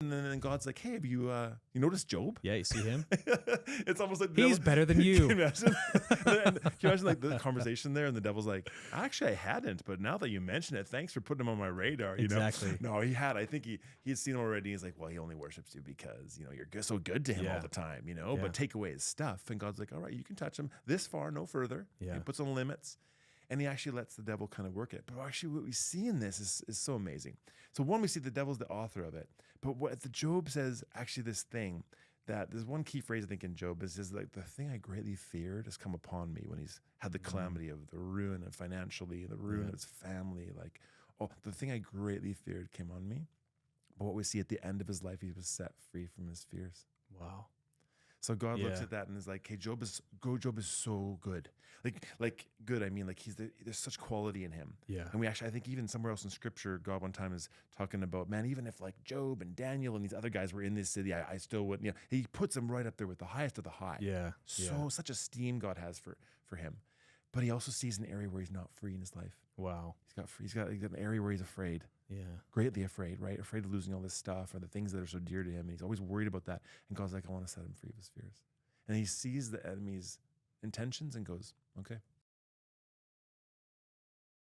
And then God's like, hey, have you noticed Job? Yeah, you see him? It's almost like the He's devil- better than Can you. you imagine? And can you imagine like the conversation there? And the devil's like, actually, I hadn't, but now that you mention it, thanks for putting him on my radar. You Exactly. know? No, he had. I think he had seen him already. He's like, well, he only worships you because you're so good to him Yeah. all the time. Yeah. But take away his stuff, and God's like, all right, you can touch him this far, no further. Yeah. He puts on limits. And he actually lets the devil kind of work it. But actually what we see in this is so amazing. So one, we see the devil's the author of it. But what the Job says, actually this thing, that there's one key phrase I think in Job is like, the thing I greatly feared has come upon me, when he's had the calamity of the ruin of financially, the ruin of his family. Like, the thing I greatly feared came on me. But what we see at the end of his life, he was set free from his fears. Wow. So God looks Yeah. at that and is like, "Hey, Job is so good, like good. I mean, like there's such quality in him." Yeah. And I think even somewhere else in Scripture, God one time is talking about, man, even if like Job and Daniel and these other guys were in this city, I still wouldn't. He puts them right up there with the highest of the high. Yeah. Such esteem God has for him, but he also sees an area where he's not free in his life. Wow. He's got an area where he's afraid. Yeah. Greatly afraid, right? Afraid of losing all this stuff or the things that are so dear to him. And he's always worried about that. And God's like, I want to set him free of his fears. And he sees the enemy's intentions and goes, okay,